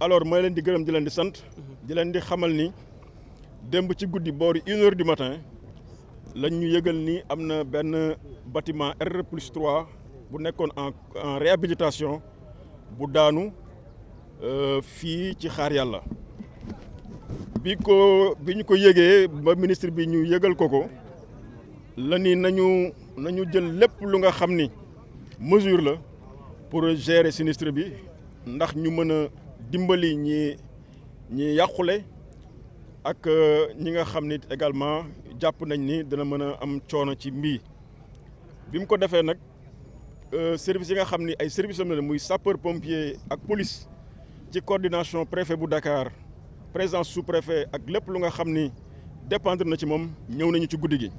alors mooy leen di gërëm di leen di sant di leen di xamal ni démb ci guddi boori 1h du matin lañ ñu yëgal ni am na benn bâtiment R+3 bu nekkoon en réhabilitation bu daanu fii ci Xaar Yàlla bi ñu ko yëgee ba ministre bi ñu yëgal ko la ni nañu jël lépp lu nga xam ni mesure la pour gérer sinistre bi ndax ñu mën a dimbali ñi yàqule ak ñi nga xam ni également jàpp nañ ni dina mën a am coono ci mbii bi mu ko defee nag service yi nga xam ni ay service am la muy sapeur pompier ak police ci coordination préfet bu Dakar présence sous-préfet ak lépp lu nga xam ni dépendre na ci moom ñëw nañu ci guddi gi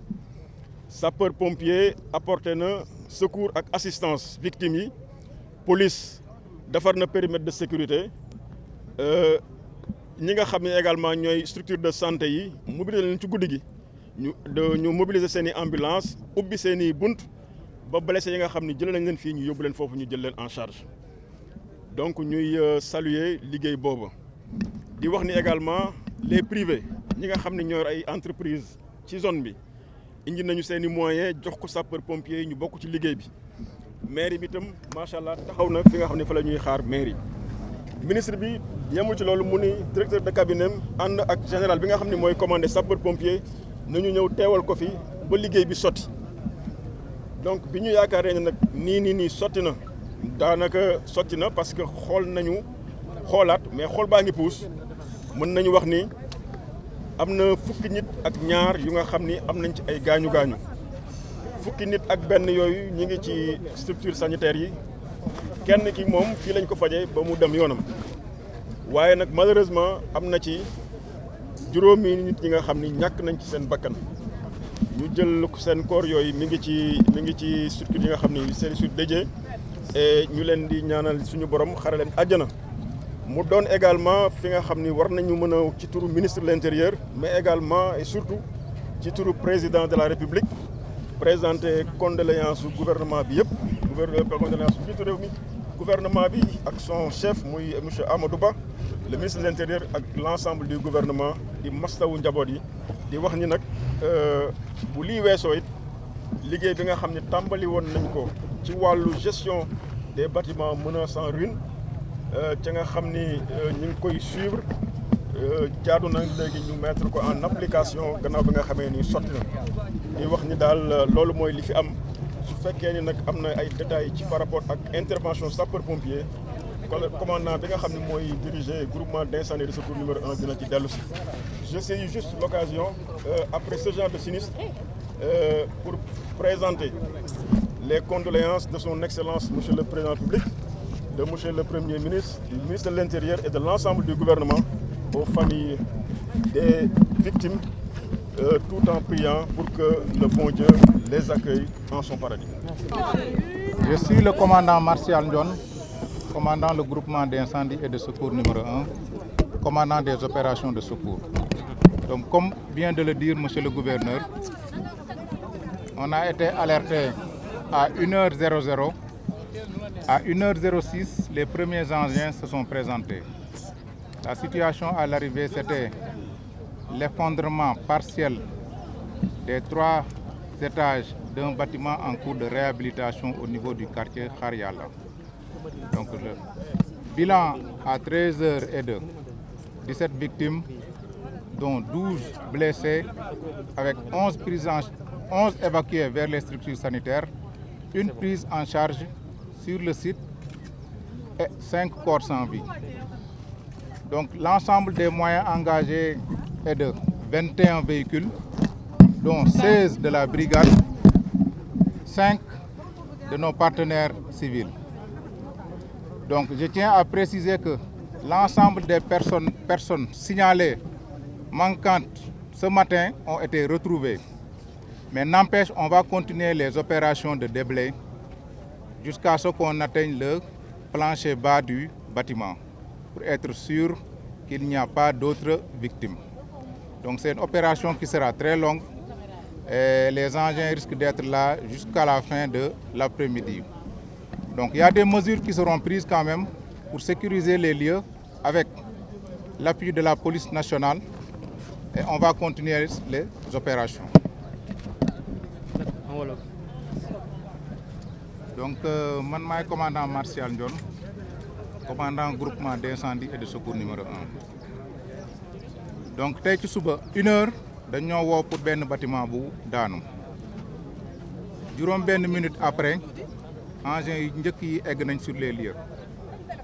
sapeur pompier apporté na secours ak assistance victimes yi police defar na périmètre de sécurité ñi nga xam ne également ñooy structure de santé yi mobiliser leen ci guddi gi ñu mobiliser seen i ambulance ubbi seen i bunt ba blessé yi nga xam ne jëlee nañ leen fii ñu yóbbu leen foofu ñu jël leen en charge donc ñuy saluer liggéey boobu di wax ni également les privés ñi nga xam ne ñoo ay entreprise ci zone bi indi nañu seen i moyens jox ko sapeur pompier yi ñu bokk ci liggéey bi mairie bi itam macha allah taxaw na fi nga xam ne fa la ñuy xaar mairie ministre bi yemul ci loolu mu ni directeur de cabinet ànd ak général bi nga xam ne mooy commandé sapeur pompier nañu ñëw teewal ko fi ba liggéey bi sotti donc bi ñu yaakaaree ne nag nii sotti na daanaka sotti na parce que xool nañu xoolaat mais xool baa ngi puus mën nañu wax ni am na fukki nit ak ñaar yu nga xam ni am nañ ci ay gaañu fukki nit ak benn yooyu ñi ngi ci structure sanitaire yi kenn ki moom fii lañ ko fajee ba mu dem yoonam waaye nag malheureusement am na ci juróomi nit ñi nga xam ni ñàkk nañ ci seen bakkan ñu jël seen corps yooyu mi ngi ci structure yi nga xam ni seen suite dédié et ñu leen di ñaanal suñu borom xare leen àjjana mu doon également fi nga xam ni war nañu mën a ci turu ministre de l'intérieur mais également et surtout ci turu président de la république présenter condoléances gouvernement bi yëpp condoléances njiitu réew mi gouvernement bi ak son chef muy monsieur Amadou Ba le ministre de l'intérieur ak l'ensemble du gouvernement di mastawu njaboot yi di wax ni nag bu lii weesoo it liggéey bi nga xam ne tàmbali woon nañ ko ci wàllu gestion des bâtiments menaçant en ruine ca nga xam ni ñu ngi koy suivre jaadu na léegi ñu mettre ko en application gannaaw bi nga xamee ni sotti na di wax ni daal loolu mooy li fi am su fekkee ni nag am na ay détails ci par rapport ak intervention sapeur pompier commandant bi nga xam ne mooy diriger groupement d'incendie de secours numéro 1 dina ci dellu si. Je saisis juste l'occasion après ce genre de sinistre pour présenter les condoléances de son excellence monsieur le président de la République, de monsieur le premier ministre, du ministre de l'Intérieur et de l'ensemble du gouvernement aux familles des victimes, tout en priant pour que le bon Dieu les accueille en son paradis. Je suis le commandant Martial Ndione, commandant le groupement d'incendie et de secours numéro 1, commandant des opérations de secours. Donc comme vient de le dire monsieur le gouverneur, on a été alerté à 1h00. À 1h06, les premiers engins se sont présentés. La situation à l'arrivée, c'était l'effondrement partiel des 3 étages d'un bâtiment en cours de réhabilitation au niveau du quartier Xaar Yàlla. Donc le bilan à 13h02, 17 victimes, dont 12 blessés, avec 11 évacués vers les structures sanitaires, une prise en charge sur le site et 5 corps sans vie. Donc l'ensemble des moyens engagés est de 21 véhicules, dont 16 de la brigade, 5 de nos partenaires civils. Donc je tiens à préciser que l'ensemble des personnes signalées manquantes ce matin ont été retrouvées. Mais n'empêche, on va continuer les opérations de déblai jusqu'à ce qu'on atteigne le plancher bas du bâtiment pour être sûr qu'il n'y a pas d'autres victimes. Donc c'est une opération qui sera très longue et les engins risquent d'être là jusqu'à la fin de l'après-midi. Donc il y a des mesures qui seront prises quand même pour sécuriser les lieux avec l'appui de la police nationale et on va continuer les opérations. Donc, man maay commandant Martial Ndione, commandant groupement d'incendie et de secours numéro 1. Donc tey ci suba 1 heure dañoo woo pour benn bâtiment bu daanu juróom benn minute après engins yi njëkk yi egg nañ sur les lieux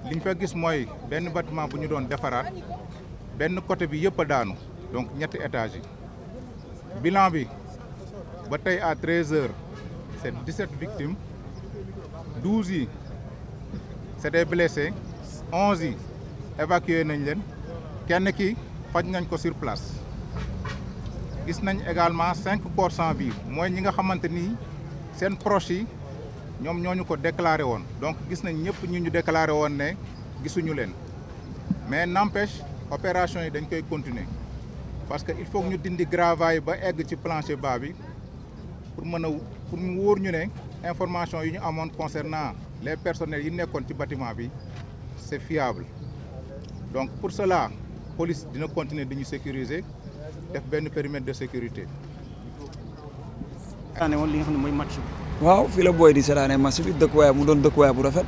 liñ fa gis mooy benn bâtiment bu ñu doon defaraat benn côté bi yëpp a daanu donc ñetti étages yi bilan bi ba tey à 13 heures c'est 17 victimes 12 yi c'est des blessés 11 yi évacué nañ leen kenn ki faj nañ ko sur place gis nañ également 5 corps sans vie mooy ñi nga xamante ni seen proches yi ñoom ñoo ñu ko déclaré woon donc gis nañ ñëpp ñu déclaré woon ne gisuñu leen mais n'empêche opération yi dañ koy continuer parce que il faut ñu dindi gravaay ba egg ci plancher bas bi pour mën a pour mu wóor ñu ne information yi ñu amoon concernant les personnels yi nekkoon ci bâtiment bi c'est fiable donc pour cela police dina continuer di ñu sécuriser def benn périmètre de sécurité. li nga xam ne mooy match bi. waaw fii la booy di seetaanee match bi dëkkuwaay mu doon dëkkuwaay bu rafet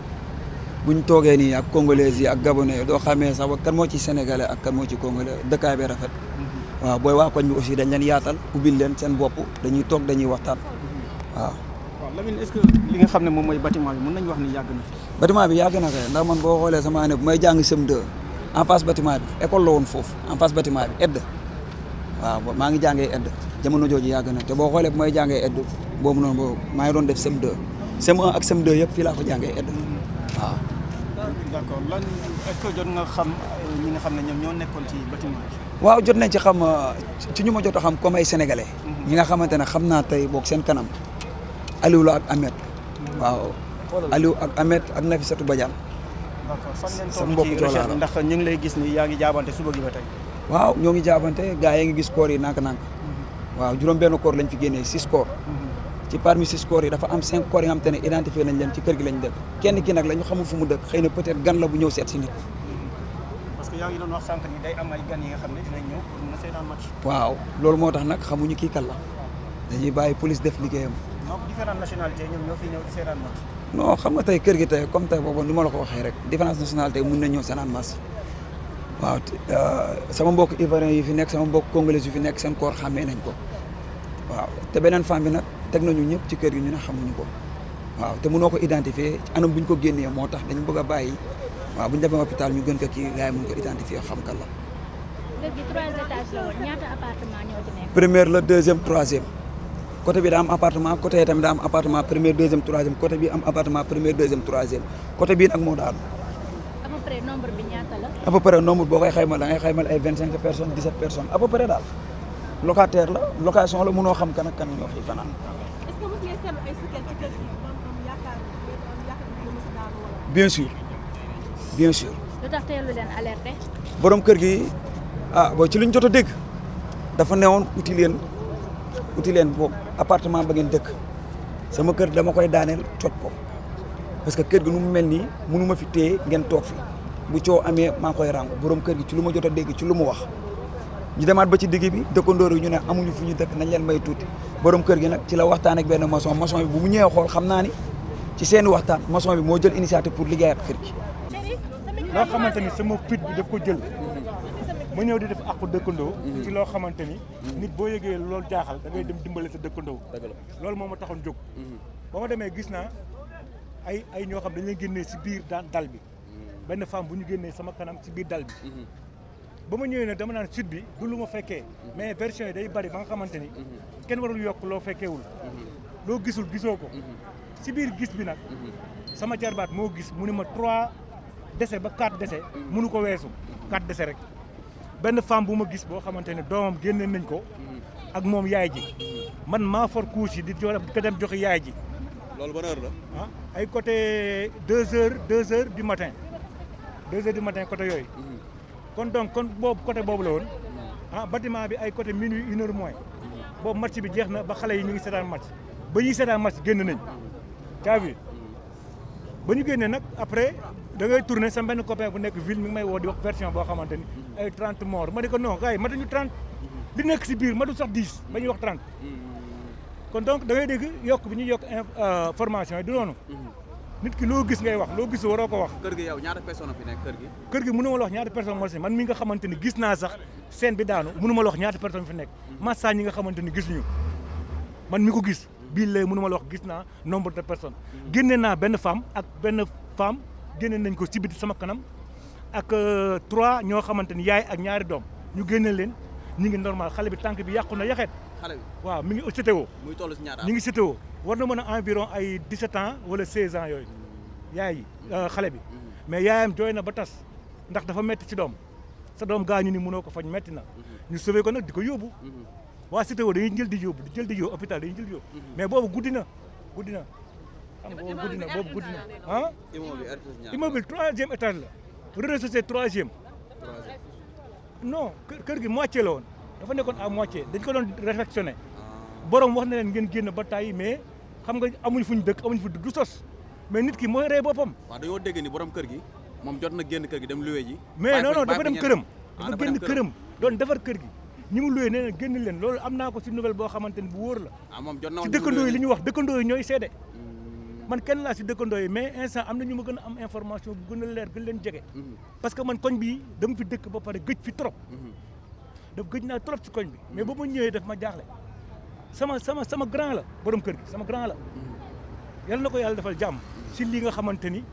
buñ toogee nii ak congolais yi ak gabonais doo xamee sax kan moo ci sénégalais ak kan moo ci congolais dëkkaay bi rafet. waaw booy waa koñ bi aussi dañ leen yaatal ubbil leen seen bopp dañuy toog dañuy waxtaan waaw. waaw Lamine est-ce que li nga xam ne moom mooy bâtiment bi mën nañu wax ni yàgg na fi. bâtiment bi yàgg na kay ndax man boo xoolee sama année bu may jàng CM2 en face bâtiment bi école la woon foofu en face bâtiment bi edd waaw maa ngi jàngee edd jamono jooju yàgg na te boo xoolee bu may jàngee edd boobu noonu boobu maa ngi doon def CM2 CM1 ak CM2 yëpp fii laa ko jàngee edd waaw. d'accord lan est-ce que jot nga xam ñi nga xam ne ñoom ñoo nekkoon ci bâtiment bi. waaw jot nañ ci xam ci ñu ma jot a xam comme ay sénégalais. ñi nga xamante ne xam naa tey boog seen kanam Aliou la ak Ahmed. waaw Aliou ak Ahmed ak Nafissatou Badiane. d'accord fan ngeen toog ci recherche ndax ñu ngi lay gis ni yaa ngi jaabante suba gi ba tey. waaw ñoo ngi jaabante gars yi ngi gis corps yi nànk-nànk. waaw juróom-benn corps lañ fi génnee 6 corps. ci parmi 6 corps yi dafa am 5 corps yi nga xamante ne identifié nañ leen ci kër gi lañ dëkk kenn ki nag la ñu xamul fu mu dëkk xëy na peut-être gan la bu ñëw seet si nit. parce que yaa ngi doon wax sànq ni day am ay gan yi nga xam ne dinañ ñëw pour mën a seetaan match. waaw loolu moo tax nag xamuñu kii kan la dañuy bàyyi police def liggéeyam. donc différentes nationalités ñoom ñoo fi ñëw di seetaan match. non xam nga tey kër gi tey comme tey boobu ni ma la ko waxee rek différence nationalité mën nañ ñëw seetaan match waaw sama mbokk ivoirien yi fi nekk sama mbokk congolais yu fi nekk seen corps xàmmee nañ ko waaw te beneen femme bi nag teg nañu ñëpp ci kër gi ñu ne xamuñu ko waaw te mënoo ko identifier ci anam bu ñu ko génnee moo tax dañu bëgg a bàyyi waaw bu ñu demee hôpital ñu gën ko kii gars yi mën ko identifier xam kan la. kër gi 3 étages la woon ñaata appartement ñoo ci nekk. première la deuxième troisième côté bi daa am appartement côté yi tamit daa am appartement première deuxième troisième côté bi am appartement première deuxième troisième côté bii nag moo daanu. à peu près nombre bi ñaata la. à peu près nombre boo koy xaymal da ngay xaymal ay 25 personnes 17 personnes à peu près daal locataire la location la mënoo xam kan ak kan ñoo fi fanaan. est-ce que mos ngeen seetlu ay séquelles ci kër gi am yaakaar ne mos a daanu wala. bien sûr bien sûr. lu tax teelu leen alerté. borom kër gi boo ci liñ jot a dégg dafa newoon uti leen boobu appartement ba ngeen dëkk sama kër dama koy daaneel coj ko parce que kër gi nu mu mel nii mënu ma fi téye ngeen toog fi bu coow amee maa koy ràngu borom kër gi ci lu ma jot a dégg ci lu mu wax. ñu demaat ba ci digg bi dëkkandoor yi ñu ne amuñu fu ñu dëkk nañ leen may tuuti borom kër gi nag ci la waxtaan ak benn maçon bi bu mu ñëwee xool xam naa ni ci seeni waxtaan maçon bi moo jël initiative pour liggéeyaat kër gi. loo xamante ni sama fit bi daf ko jël ma ñëw di def àqu dëkkandoo ci loo xamante ni nit boo yëgee loolu jaaxal da ngay dem dimbale sa dëkkandoo loolu moo ma taxoon jóg ba ma demee gis naa ay ñoo xam dañ leen génnee si biir dal bi benn femme bu ñu génnee sama kanam si biir dal bi ba ma ñëwee nag dama naan sud bi du lu ma fekkee mais version yi day bari ba nga xamante ni kenn warul yokk loo fekkeewul loo gisul gisoo ko si biir gis bi nag sama jarbaat moo gis mu ni ma 3 décès ba 4 décès mënu ko weesu 4 décès rek benn femme bu ma gis boo xamante ne doomam génne nañ ko ak moom yaay ji man maa for couche yi di ko dem joxe yaay ji. loolu ban heure la. ay côté 2 heures du matin 2 heures du matin côté yooyu. kon boobu côté boobu la woon bâtiment bi ay côté minuit 1 heure moins boobu match bi jeex na ba xale yi ñu ngi seetaan match ba ñuy seetaan match génn nañ caa vu ba ñu génnee nag après da ngay tourné sa benn copain bu nekk ville mi ngi may woo di wax version boo xamante ni ay 30 morts ma di ko non gars yi matuñu 30 li nekk si biir matu sax 10 ba ñuy wax 30 kon donc da ngay dégg yokk bi ñuy yokk formation yi du noonu nit ki loo gis ngay wax loo gis waroo ko wax. kër gi yow ñaata personne fi nekk kër gi. kër gi mënu ma la wax ñaata personne moo si man mi nga xamante ni gis naa sax scène bi daanu mënu ma la wax ñaata personne fi nekk massa ñi nga xamante ni gisuñu man mi ko gis bii lay mënu ma la wax gis naa nombre de personnes génne naa benn femme ak benn femme génne nañ ko ci biti sama kanam ak 3 ñoo xamante ni yaay ak ñaari doom ñu génne leen ñu ngi normal xale bi tànk bi yàqu na yaxeet. xale bi waaw mi ngi CTO. muy toll si ñaata ñu ngi CTO war na mën a environ ay 17 ans wala 16 ans yooyu yaay yi xale bi mais yaayam jooy na ba tas ndax dafa metti ci doom sa doom gaañu ni mënoo ko faj metti na ñu sauvé ko nag di ko yóbbu waa CTO dañuy jël di yóbbu hôpital dañuy jël di yóbbu mais boobu guddi na xam nga boobu guddi na ah immeuble 3e étage la rez-de-chaussée 3e non kër gi moitié la woon dafa nekkoon à moitié dañ ko doon réfectionné borom wax na leen ngeen génn ba tàyyi mais xam nga amuñ fuñ dëkk amuñ fu du sos mais nit ki mooy rey boppam. waaw dañoo dégg ni borom kër gi moom jot na génn kër gi dem luwe ji. mais non dafa dem këram. dafa génn këram doon defar kër gi. ñi mu luwe nee na génn leen loolu am naa ko ci nouvelle boo xamante ni bu wóor la. moom jot na ci dëkkandoo yi li ñu wax dëkkandoo yi ñooy seede. man kenn laa ci dëkkandoo yi mais instant am na ñu ma gën a am information bu gën a leer gën leen jege. parce que man koñ bi dama fi dëkk ba pare gëj fi trop. daf gëj naa trop ci koñ bi mais ba ma ñëwee daf ma jaaxle sama grand la borom kër gi sama grand la yal na ko yàlla defal jàmm si lii nga xamante ni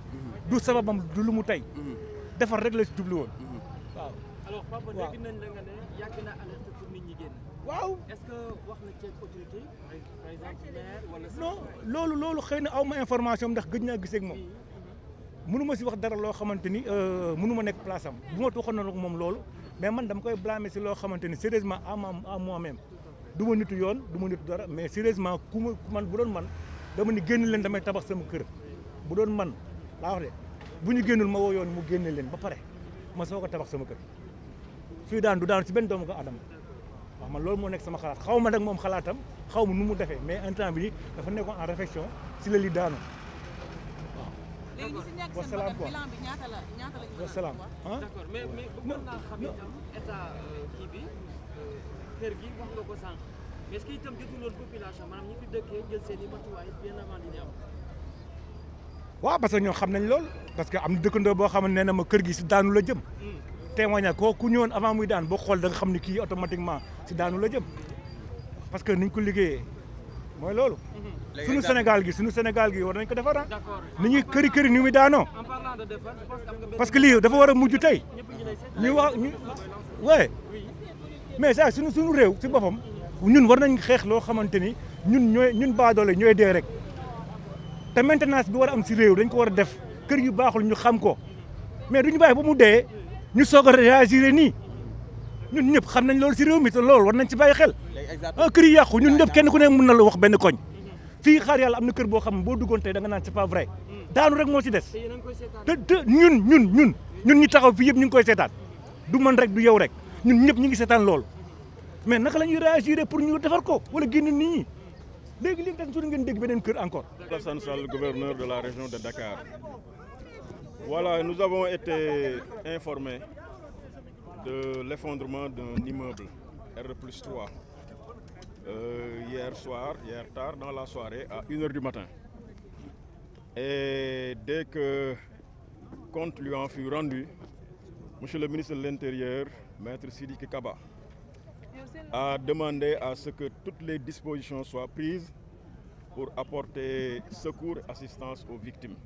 du sababam du lu mu tey defar rek la si jublu woon waaw. alors papa dégg nañ la nga ne yàgg na alerte pour nit ñi génn. waaw est-ce que wax na ci autorité par exemple maire wala. non loolu xëy na aw ma information ndax gëj naa gisee ak moom mënu ma si wax dara loo xamante ni mënu ma nekk place am bu ma waxoon na moom loolu mais man dama koy blâmer si loo xamante ni sérieusement à moi-même. du ma nitu yoon du ma nitu dara mais sérieusement man bu doon man dama ni génn leen damay tabax sama kër bu doon man laa wax de bu ñu génnul ma woo yoon mu génne leen ba pare ma soog a tabax sama kër suy daan du daan si benn doomu ko adama waaw man loolu moo nekk sama xalaat xaw ma nag moom xalaatam xaw ma nu mu defee mais instant bi dafa nekkoon en réflexion si la li daanu waaw. léegi ñi si nekk seen wasalaam quoi bilan bi ñaata la wasalaam ah. d'accord mais bëggoon naa xam itam état kii bi kër gi wax nga ko sànq mais est-ce que itam jotul woon population maanaam ñi fi dëkkee jël seen i matuwaay bien avant di am. waaw parce que ñoo xam nañ lool parce que am na dëkkandoo boo xam ne nee na ma kër gi si daanu la jëm. témoignage ko ku ñëwoon avant muy daan boo xool da nga xam ne kii automatiquement si daanu la jëm parce que niñ ko liggéeyee mooy loolu. suñu Sénégal gi war nañ ko defar ah. ni ñuy këri ni muy daanoo. en parlant de defar je pense que am nga benn parce que lii dafa war a mujj tey. ñu wax ñu ouais mais ça suñu réew si boppam ñun war nañ xeex loo xamante ni ñun baadoole ñooy dee rek te maintenance bi war a am si réew dañ ko war a def kër yu baaxul ñu xam ko mais duñu bàyyi ba mu dee ñu soog a réagir nii ñun ñëpp xam nañ loolu si réew mi te loolu war nañ ci bàyyi xel kër yi yàqu ñun ñëpp kenn ku ne mën na la wax benn koñ fii xaar yàlla am na kër boo xam ne boo duggoon tey da nga naan c'est pas vrai daanu rek moo ci des te ñun ñi taxaw fii yëpp ñu ngi koy seetaan du man rek du yow rek ñun ñëpp ñu ngi seetaan loolu mais naka la ñuy réagir pour ñu defar ko wala génn nit ñi léegi dañ su ngeen dégg beneen kër encore. Alassane Sall, gouverneur de la région de Dakar. Voilà, nous avons été informés de l'effondrement d'un immeuble R+3 hier tard dans la soirée à 1h du matin. Et dès que compte lui en fut rendu, Monsieur le ministre de l'Intérieur, Maître Sidiki Kaba, a demandé à ce que toutes les dispositions soient prises pour apporter secours et assistance aux victimes.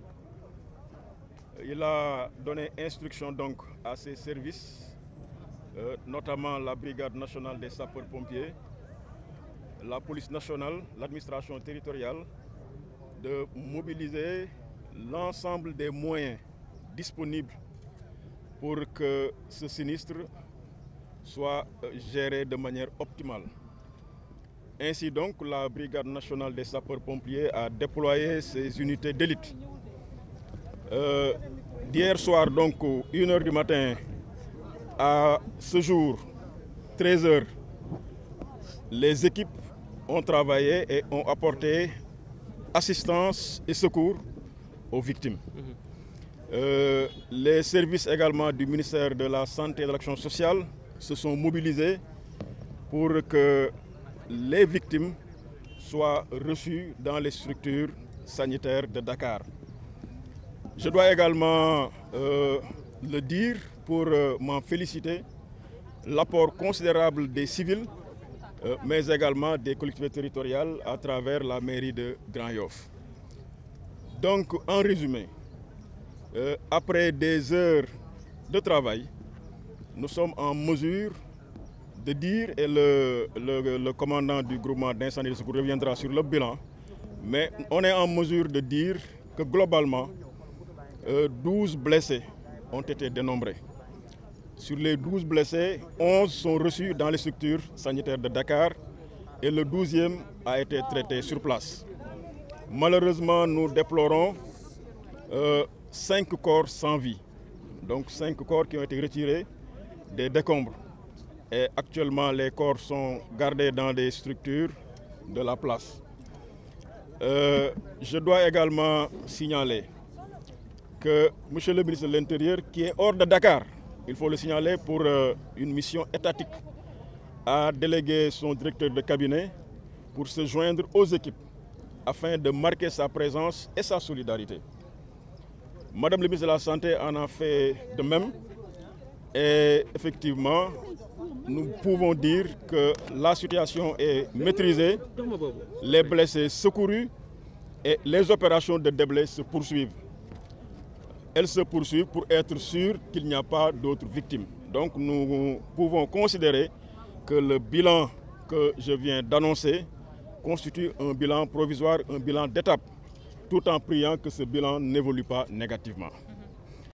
Il a donné instruction donc à ses services, notamment la Brigade nationale des sapeurs-pompiers, la police nationale, l'administration territoriale, de mobiliser l'ensemble des moyens disponibles pour que ce sinistre soit géré de manière optimale. Ainsi donc, la Brigade nationale des sapeurs-pompiers a déployé ses unités d'élite. D'hier soir, donc 1h du matin, à ce jour, 13h, les équipes ont travaillé et ont apporté assistance et secours aux victimes. Les services également du ministère de la Santé et de l'Action sociale se sont mobilisés pour que les victimes soient reçues dans les structures sanitaires de Dakar. Je dois également le dire pour m'en féliciter, l'apport considérable des civils, mais également des collectivités territoriales à travers la mairie de Grand-Yoff. Donc, en résumé, après des heures de travail, nous sommes en mesure de dire, et le commandant du groupement d'incendie et de secours reviendra sur le bilan, mais on est en mesure de dire que globalement, 12 blessés ont été dénombrés. Sur les 12 blessés, 11 sont reçus dans les structures sanitaires de Dakar et le 12e a été traité sur place. Malheureusement, nous déplorons 5 corps sans vie, donc 5 corps qui ont été retirés des décombres. Et actuellement, les corps sont gardés dans des structures de la place. Je dois également signaler que M. le ministre de l'Intérieur, qui est hors de Dakar, il faut le signaler pour une mission étatique, a délégué son directeur de cabinet pour se joindre aux équipes afin de marquer sa présence et sa solidarité. Madame le ministre de la Santé en a fait de même et effectivement, nous pouvons dire que la situation est maîtrisée, les blessés secourus et les opérations de déblai se poursuivent. Elles se poursuivent pour être sûres qu'il n'y a pas d'autres victimes. Donc nous pouvons considérer que le bilan que je viens d'annoncer constitue un bilan provisoire, un bilan d'étape, tout en priant que ce bilan n'évolue pas négativement.